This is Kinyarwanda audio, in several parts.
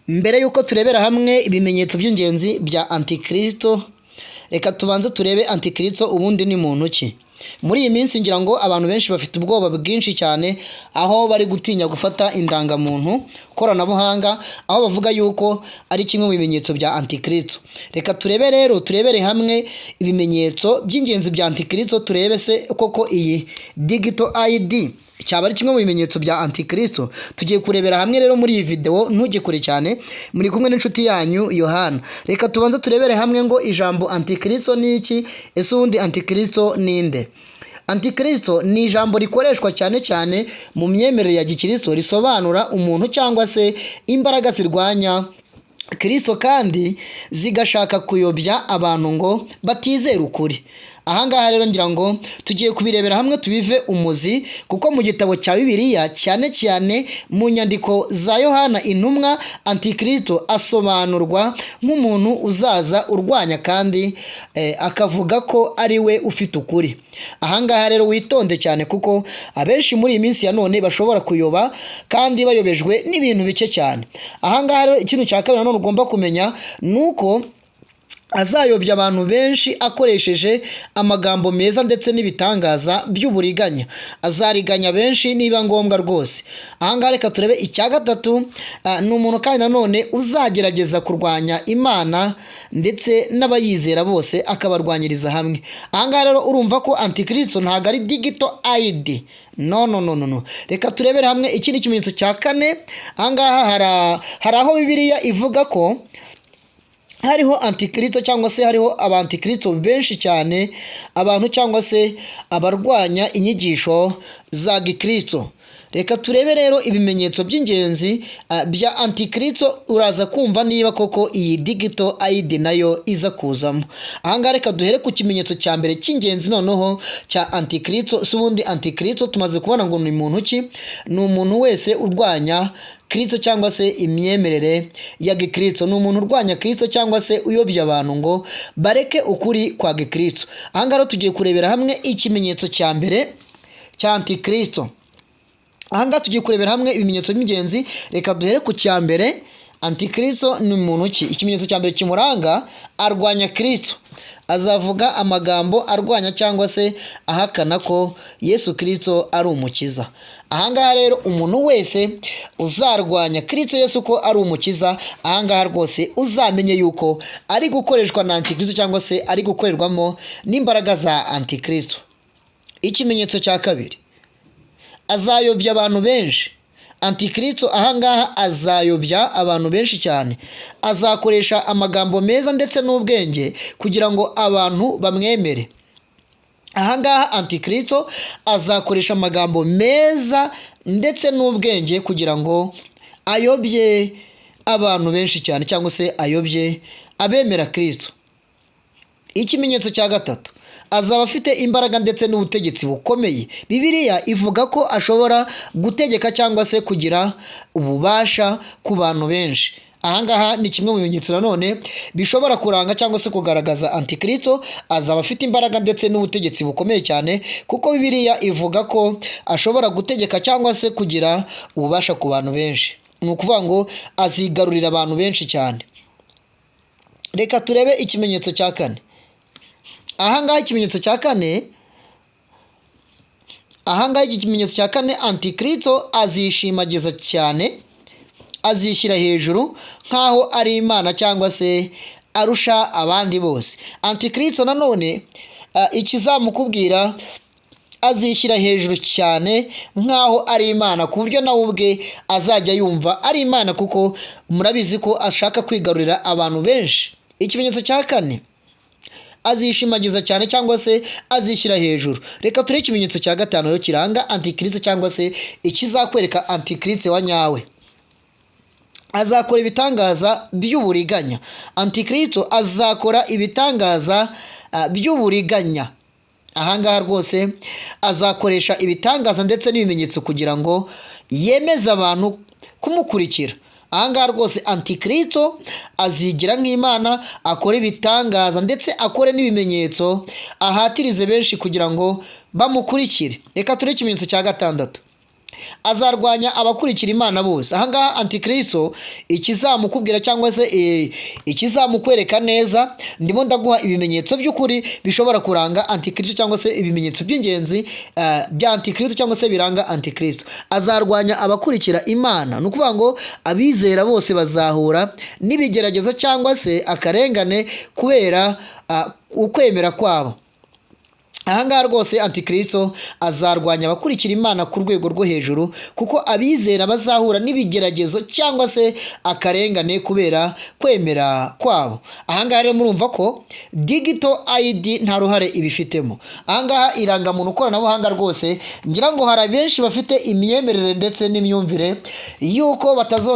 Mbere yuko turebera hamwe ibimenyetso by'ingenzi bya Antikristo, reka tubanze turebe Antikristo ubundi ni muntu ki. Muri iyi minsi ngira ngo abantu benshi bafite ubwoba bwinshi cyane, aho bari gutinya gufata indangamuntu koranabuhanga, aho bavuga yuko ari kimwe mu bimenyetso bya Antikristo. Reka turebere hamwe ibimenyetso by'ingenzi bya Antikristo, turebe se koko iyi digital ID cyaba ari kimwe mu bimenyetso bya Antikristo. Tugiye kurebera hamwe rero muri iyi video, ntujye kure cyane, muri kumwe n'inshuti yanyu Yohana. Reka tubanze turebere hamwe ngo ijambo Antikristo ni iki, ese ubundi Antikristo ninde? Antikristo ni ijambo rikoreshwa cyane cyane mu myemerere ya Gikristo, risobanura umuntu cyangwa se imbaraga zirwanya Kristo kandi zigashaka kuyobya abantu ngo batizere ukuri. Ahangaha rero ngira ngo tugiye kubirebera hamwe tubive umuzi, kuko mu gitabo cya Bibiliya cyane cyane mu nyandiko za Yohana intumwa, Antikristo asobanurwa nk'umuntu uzaza urwanya kandi akavuga ko ari we ufite ukuri. Ahangaha rero witonde cyane, kuko abenshi muri iyi minsi ya none bashobora kuyoba kandi bayobejwe n'ibintu bike cyane. Ahangaha rero ikintu cya kabiri nanone ugomba kumenya nuko azayobya abantu benshi akoresheje amagambo meza ndetse n'ibitangaza by'uburiganya. Azariganya benshi niba ngombwa rwose. Ahangaha reka turebe icya gatatu, ni umuntu kandi nanone uzagerageza kurwanya Imana ndetse n'abayizera bose akabarwanyiriza hamwe. Ahangaha rero urumva ko Antikristo ntabwo ari digital ID. No. Reka turebere hamwe ikindi kimenyetso cya kane. Ahangaha hari aho Bibiliya ivuga ko hariho Antikristo cyangwa se hariho abantikristo benshi cyane, abantu cyangwa se abarwanya inyigisho za Gikristo. Reka turebe rero ibimenyetso by'ingenzi bya Antikristo, uraza kumva niba koko iyi digital ID nayo iza kuzamo. Ahangaha reka duhere ku kimenyetso cya mbere cy'ingenzi noneho cya Antikristo. Ubundi Antikristo tumaze kubona ngo ni muntu ki? Ni umuntu wese urwanya Kristo cyangwa se imyemerere ya Gikristo. Ni umuntu urwanya Kristo cyangwa se uyobya abantu ngo bareke ukuri kwa Gikristo. Ahangaha tugiye kurebera hamwe ikimenyetso cya mbere cya Antikristo. Ahangaha tugiye kurebera hamwe ibimenyetso by'ingenzi. Reka duhere ku cya mbere. Antikristo ni muntu ki? Ikimenyetso cya mbere kimuranga, arwanya Kristo. Azavuga amagambo arwanya cyangwa se ahakana ko Yesu Kristo ari umukiza. Ahangaha rero umuntu wese uzarwanya Kristo Yesu ko ari umukiza, ahangaha rwose uzamenye yuko ari gukoreshwa na Antikristo cyangwa se ari gukorerwamo n'imbaraga za Antikristo. Ikimenyetso cya kabiri, azayobya abantu benshi. Antikristo ahangaha azayobya abantu benshi cyane. Azakoresha amagambo meza ndetse n'ubwenge kugira ngo abantu bamwemere. Ahangaha Antikristo azakoresha amagambo meza ndetse n'ubwenge kugira ngo ayobye abantu benshi cyane cyangwa se ayobye abemera Kristo. Ikimenyetso cya gatatu, azaba afite imbaraga ndetse n'ubutegetsi bukomeye. Bibiliya ivuga ko ashobora gutegeka cyangwa se kugira ububasha ku bantu benshi. Ahangaha ni kimwe mu bimenyetso nanone bishobora kuranga cyangwa se kugaragaza Antikristo. Azaba afite imbaraga ndetse n'ubutegetsi bukomeye cyane, kuko Bibiliya ivuga ko ashobora gutegeka cyangwa se kugira ububasha ku bantu benshi. Ni ukuvuga ngo azigarurira abantu benshi cyane. Reka turebe ikimenyetso cya kane. Ahangaha ikimenyetso cya kane, Antikristo azishimagiza cyane, azishyira hejuru nk'aho ari Imana cyangwa se arusha abandi bose. Antikristo nanone ikizamukubwira, azishyira hejuru cyane nk'aho ari Imana, ku buryo nawe ubwe azajya yumva ari Imana, kuko murabizi ko ashaka kwigarurira abantu benshi. Ikimenyetso cya kane, azishimagiza cyane cyangwa se azishyira hejuru. Reka turebe ikimenyetso cya gatanu rero kiranga Antikristo cyangwa se ikizakwereka Antikristo wa nyawe. Azakora ibitangaza by'uburiganya. Antikristo azakora ibitangaza by'uburiganya. Ahangaha rwose azakoresha ibitangaza ndetse n'ibimenyetso kugira ngo yemeze abantu kumukurikira. Ahangaha rwose Antikristo azigira nk'Imana, akora ibitangaza ndetse akore n'ibimenyetso, ahatirize benshi kugira ngo bamukurikire. Reka turebe ikimenyetso cya gatandatu. azarwanya abakurikira Imana bose. Ahangaha Antikristo ikizamukubwira cyangwa se ikizamukwereka neza, ndimo ndaguha ibimenyetso by'ukuri bishobora kuranga Antikristo cyangwa se ibimenyetso by'ingenzi bya Antikristo cyangwa se biranga Antikristo. Azarwanya abakurikira Imana, ni ukuvuga ngo abizera bose bazahura n'ibigeragezo cyangwa se akarengane kubera ukwemera kwabo. Ahangaha rwose Antikristo azarwanya abakurikira Imana ku rwego rwo hejuru, kuko abizera bazahura n'ibigeragezo cyangwa se akarengane kubera kwemera kwabo. Ahangaha rero murumva ko digital ID nta ruhare ibifitemo. Ahangaha irangamuntu koranabuhanga rwose ngira ngo hari benshi bafite imyemerere ndetse n'imyumvire yuko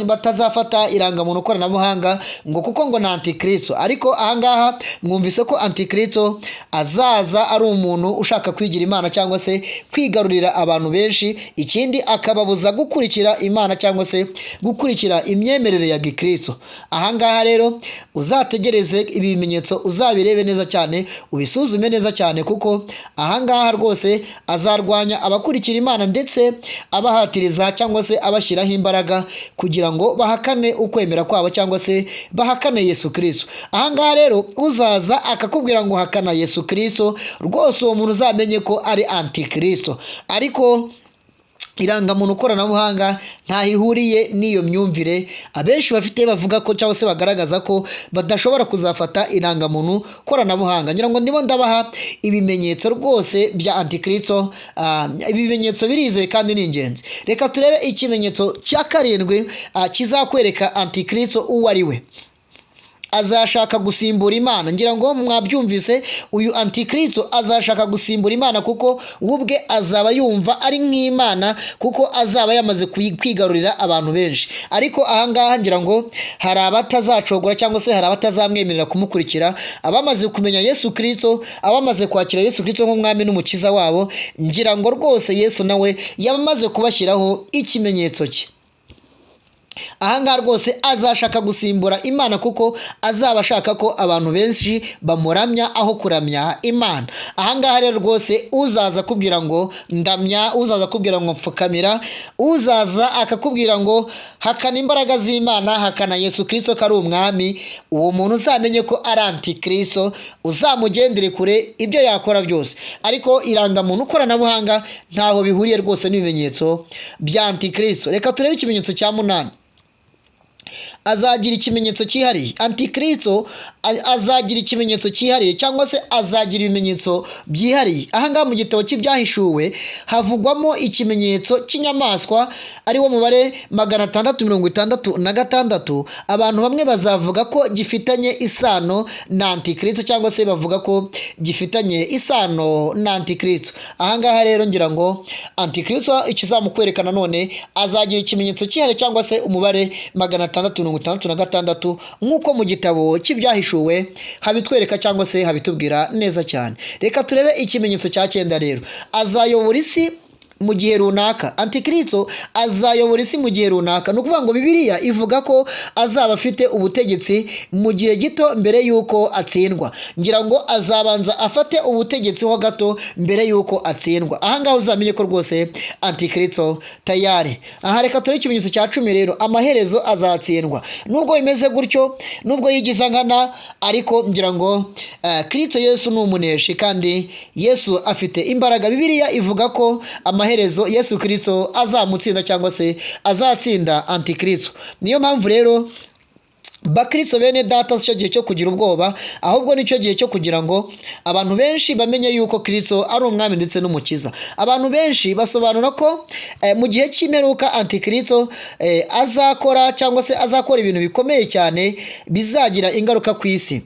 batazafata irangamuntu koranabuhanga ngo kuko ngo na Antikristo, ariko ahangaha mwumvise ko Antikristo azaza ari umuntu ushaka kwigira Imana cyangwa se kwigarurira abantu benshi, ikindi akababuza gukurikira Imana cyangwa se gukurikira imyemerere ya Gikristo. Ahangaha rero uzategereze ibi bimenyetso, uzabirebe neza cyane, ubisuzume neza cyane, kuko ahangaha rwose azarwanya abakurikira Imana ndetse abahatiriza cyangwa se abashyiraho imbaraga kugira ngo bahakane ukwemera kwabo cyangwa se bahakane Yesu Kristo. Ahangaha rero uzaza akakubwira ngo hakana Yesu Kristo, rwose uwo muntu uzamenye ko ari Antikristo. Ariko irangamuntu koranabuhanga ntaho ihuriye n'iyo myumvire abenshi bafite, bavuga ko cyangwa se bagaragaza ko badashobora kuzafata irangamuntu koranabuhanga. ngira ngo ndimo ndabaha ibimenyetso rwose bya Antikristo. Ibimenyetso birizeye kandi ni ingenzi. Reka turebe ikimenyetso cya karindwi kizakwereka Antikristo uwo ari we. Azashaka gusimbura Imana. Ngira ngo mwabyumvise, uyu Antikristo azashaka gusimbura Imana kuko ubwe azaba yumva ari nk'Imana, kuko azaba yamaze kwigarurira abantu benshi. Ariko ahangaha ngira ngo hari abatazacogora cyangwa se hari abatazamwemerera kumukurikira, abamaze kumenya Yesu Kristo, abamaze kwakira Yesu Kristo nk'umwami n'umukiza wabo. Ngira ngo rwose Yesu nawe yamaze kubashyiraho ikimenyetso cye. Ahangaha rwose azashaka gusimbura Imana kuko azaba ashaka ko abantu benshi bamuramya aho kuramya Imana. Ahangaha rero rwose uzaza kubwira ngo ndamya, uzaza kubwira ngo mfukamira, uzaza akakubwira ngo hakana imbaraga z'Imana, hakana Yesu Kristo ko ari umwami, uwo muntu uzamenye ko ari Antikristo, uzamugendere kure ibyo yakora byose. Ariko irangamuntu koranabuhanga ntaho bihuriye rwose n'ibimenyetso bya Antikristo. Reka turebe ikimenyetso cya 8. Azagira ikimenyetso cyihariye. Antikristo azagira ikimenyetso cyihariye cyangwa se azagira ibimenyetso byihariye. Ahangaha mu gitabo cy'ibyahishuwe havugwamo ikimenyetso cy'inyamaswa ariwo mubare 666. Abantu bamwe bazavuga ko gifitanye isano na Antikristo cyangwa se bavuga ko gifitanye isano na Antikristo. Ahangaha rero ngira ngo Antikristo ikizamukwerekana none azagira ikimenyetso cyihariye cyangwa se umubare 666 nk'uko mu gitabo cy'ibyahishuwe habitwereka cyangwa se habitubwira neza cyane. Reka turebe ikimenyetso cya 9 rero. Azayobora isi mu gihe runaka. Antikristo azayobora isi mu gihe runaka. Ni ukuvuga ngo Bibiliya ivuga ko azaba afite ubutegetsi mu gihe gito mbere y'uko atsindwa. Ngira ngo azabanza afate ubutegetsi ho gato mbere y'uko atsindwa. Ahangaha uzamenye ko rwose Antikristo tayari. Aha reka turebe ikimenyetso cya 10 rero. Amaherezo azatsindwa. Nubwo bimeze gutyo, nubwo yigiza nkana, ariko ngira ngo Kristo Yesu ni umuneshi kandi Yesu afite imbaraga. Bibiliya ivuga ko amaherezo Yesu Kristo azamutsinda cyangwa se azatsinda Antikristo. Niyo mpamvu rero Bakristo bene data cyo gihe cyo kugira ubwoba, ahubwo nicyo gihe cyo kugira ngo abantu benshi bamenye yuko Kristo ari umwami ndetse n'umukiza. Abantu benshi basobanura ko mu gihe cy'imperuka Antikristo azakora cyangwa se azakora ibintu bikomeye cyane bizagira ingaruka ku isi.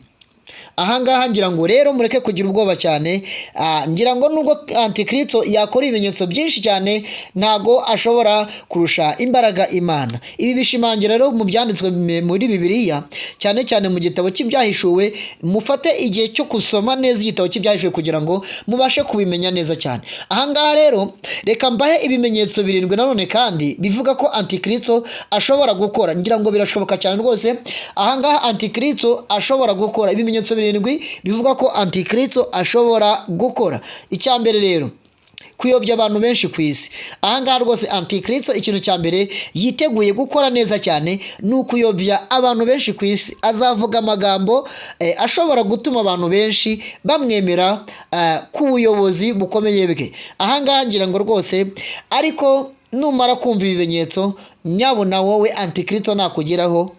Ahangaha ngira ngo rero mureke kugira ubwoba cyane. Ngira ngo nubwo Antikristo yakora ibimenyetso byinshi cyane, ntago ashobora kurusha imbaraga Imana. Ibi bishimangira rero mu byanditswe muri Bibiliya, cyane cyane mu gitabo cy'ibyahishuwe. Mufate igihe cyo gusoma neza igitabo cy'ibyahishuwe kugira ngo mubashe kubimenya neza cyane. Ahangaha rero reka mbahe ibimenyetso 7 nanone kandi bivuga ko Antikristo ashobora gukora. Ngira ngo birashoboka cyane rwose. Ahangaha Antikristo ashobora gukora ibimenyetso 7 bivuga ko Antikristo ashobora gukora. Icya mbere rero, kuyobya abantu benshi ku isi. Ahangaha rwose Antikristo ikintu cya mbere yiteguye gukora neza cyane ni ukuyobya abantu benshi ku isi. Azavuga amagambo ashobora gutuma abantu benshi bamwemera ku buyobozi bukomeye bwe. Ahangaha ngira ngo rwose ariko numara kumva ibimenyetso nyabona wowe Antikristo nakugeraho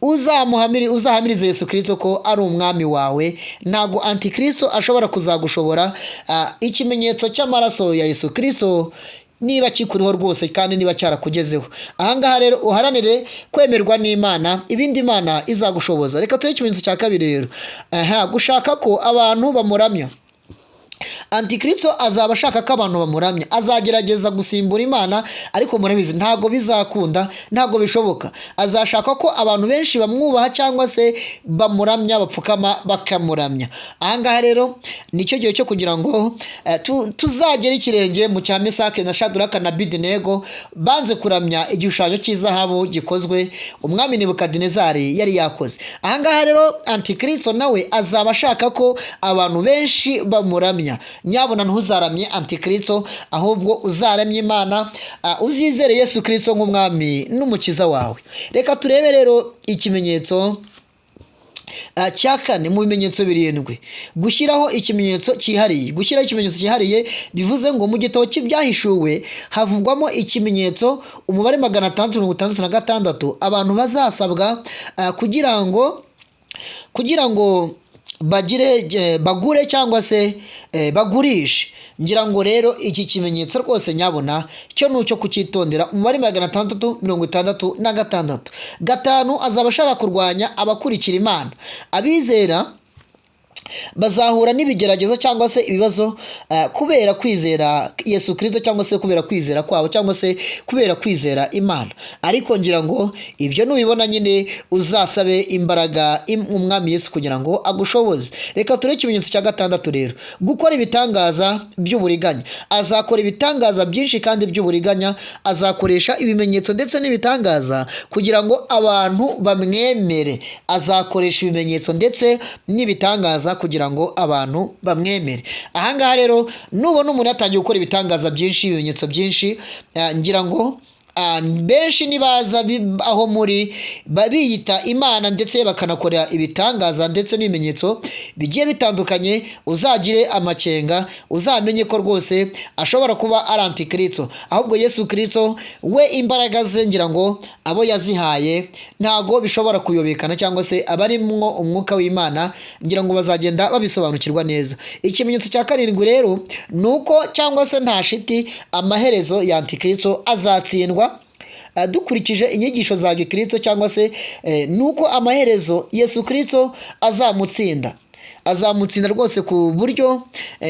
uzahamirize Yesu Kristo ko ari umwami wawe. Ntago Antikristo ashobora kuzagushobora. Ikimenyetso cy'amaraso ya Yesu Kristo niba kikuriho rwose kandi niba cyarakugezeho. Ahangaha rero uharanire kwemerwa n'Imana, ibindi Imana izagushoboza. Reka turebe ikimenyetso cya kabiri rero. Gushaka ko abantu bamuramya. Antikristo azaba ashaka ko abantu bamuramya, azagerageza gusimbura Imana, ariko murabizi ntago bizakunda, ntago bishoboka. Azashaka ko abantu benshi bamwubaha cyangwa se bamuramya, bapfukama bakamuramya. Ahangaha rero nicyo gihe cyo kugira ngo tuzagere ikirenge mu cya Mesaki na Shadraka na Abedenego banze kuramya igishushanyo cy'izahabu gikozwe umwami Nebukadinezari yari yakoze. Ahangaha rero Antikristo nawe azaba ashaka ko abantu benshi bamuramya. Nyabona ntuzaramye Antikristo, ahubwo uzaramye Imana, uzizere Yesu Kristo nk'umwami n'umukiza wawe. Reka turebe rero ikimenyetso cya kane mu bimenyetso birindwi. Gushyiraho ikimenyetso cyihariye. Gushyiraho ikimenyetso cyihariye bivuze ngo mu gitabo cy'ibyahishuwe havugwamo ikimenyetso umubare 666 abantu bazasabwa kugira ngo bagure cyangwa se bagurishe. Ngira ngo rero iki kimenyetso rwose nyabona cyo nucyo kucyitondera. Umubare 666 gatanu azaba ashaka kurwanya abakurikira Imana. Abizera bazahura n'ibigeragezo cyangwa se ibibazo kubera kwizera Yesu Kristo, cyangwa se kubera kwizera kwabo, cyangwa se kubera kwizera Imana. Ariko ngira ngo ibyo nubibona nyine uzasabe imbaraga umwami Yesu kugira ngo agushoboze. Reka turebe ikimenyetso cya gatandatu rero. Gukora ibitangaza by'uburiganya. Azakora ibitangaza byinshi kandi by'uburiganya. Azakoresha ibimenyetso ndetse n'ibitangaza kugira ngo abantu bamwemere. Azakoresha ibimenyetso ndetse n'ibitangaza kugira ngo abantu bamwemere. Ahangaha rero nubona umuntu yatangiye gukora ibitangaza byinshi, ibimenyetso byinshi, ngira ngo benshi nibaza aho muri biyita Imana ndetse bakanakora ibitangaza ndetse n'ibimenyetso bigiye bitandukanye, uzagire amakenga, uzamenye ko rwose ashobora kuba ari Antikristo. Ahubwo Yesu Kristo we imbaraga ze ngira ngo abo yazihaye ntago bishobora kuyobekana, cyangwa se abarimwo umwuka w'Imana ngira ngo bazagenda babisobanukirwa neza. Ikimenyetso cya karindwi rero nuko cyangwa se nta shiti amaherezo ya Antikristo azatsindwa. Dukurikije inyigisho za Gikristo, cyangwa se nuko amaherezo Yesu Kristo azamutsinda rwose ku buryo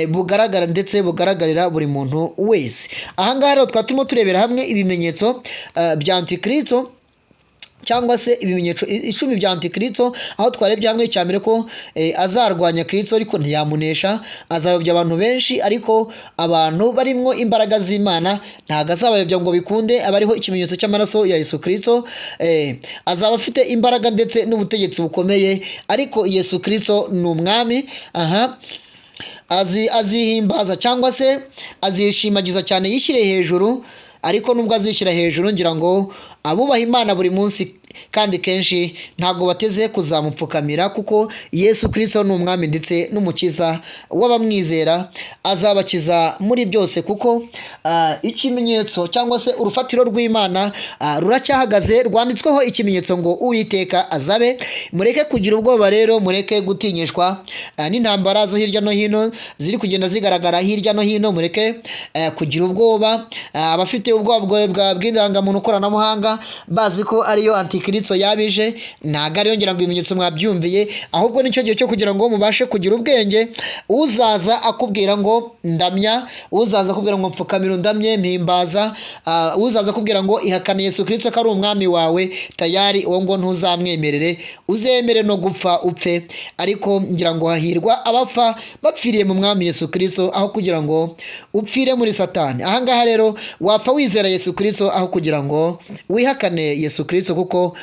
bugaragara ndetse bugaragarira buri muntu wese. Ahangaha rero twatuma turebera hamwe ibimenyetso bya Antikristo, cyangwa se ibimenyetso 10 bya Antikristo, aho twarebye hamwe cya mbere ko azarwanya Kristo ariko ntiyamunesha. Azayobya abantu benshi, ariko abantu barimwo imbaraga z'Imana ntago azabayobya ngo bikunde. Abariho ikimenyetso cy'amaraso ya Yesu Kristo. Azaba afite imbaraga ndetse n'ubutegetsi bukomeye, ariko Yesu Kristo ni umwami. Azihimbaza cyangwa se azishimagiza cyane, yishyire hejuru. Ariko nubwo azishyira hejuru, ngira ngo abubaha Imana buri munsi kandi kenshi ntago bateze kuzamupfukamira, kuko Yesu Kristo ni umwami ndetse n'umukiza w'abamwizera. Azabakiza muri byose, kuko ikimenyetso cyangwa se urufatiro rw'Imana ruracyahagaze, rwanditsweho ikimenyetso ngo Uwiteka azabe. Mureke kugira ubwoba rero, mureke gutinyishwa n'intambara zo hirya no hino ziri kugenda zigaragara hirya no hino. Mureke kugira ubwoba. Abafite ubwoba bw'indangamuntu koranabuhanga bazi ko ariyo Antikristo yabije, ntago ariyo. Ngira ngo ibimenyetso mwabyumviye, ahubwo nicyo gihe cyo kugira ngo mubashe kugira ubwenge. Uzaza akubwira ngo ndamya, uzaza akubwira ngo mfukamira ndamye, mpimbaza, uzaza akubwira ngo ihakane Yesu Kristo ko ari umwami wawe, tayari uwo ngo ntuzamwemerere, uzemere no gupfa upfe. Ariko ngira ngo hahirwa abapfa bapfiriye mu mwami Yesu Kristo, aho kugira ngo upfire muri Satani. Ahangaha rero wapfa wizera Yesu Kristo aho kugira ngo wihakane Yesu Kristo, kuko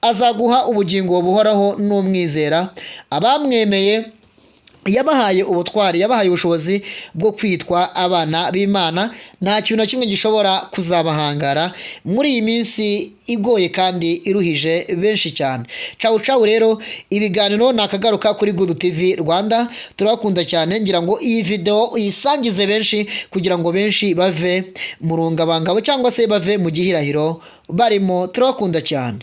azaguha ubugingo buhoraho n'umwizera. Abamwemeye yabahaye ubutwari, yabahaye ubushobozi bwo kwitwa abana b'Imana. Nta kintu na kimwe gishobora kuzabahangara muri iyi minsi igoye kandi iruhije benshi cyane. Cawu cawu rero, ibiganiro nakagaruka kuri Good TV Rwanda. Turabakunda cyane, ngira ngo iyi video uyisangize benshi kugira ngo benshi bave mu rungabangabo cyangwa se bave mu gihirahiro barimo. Turabakunda cyane.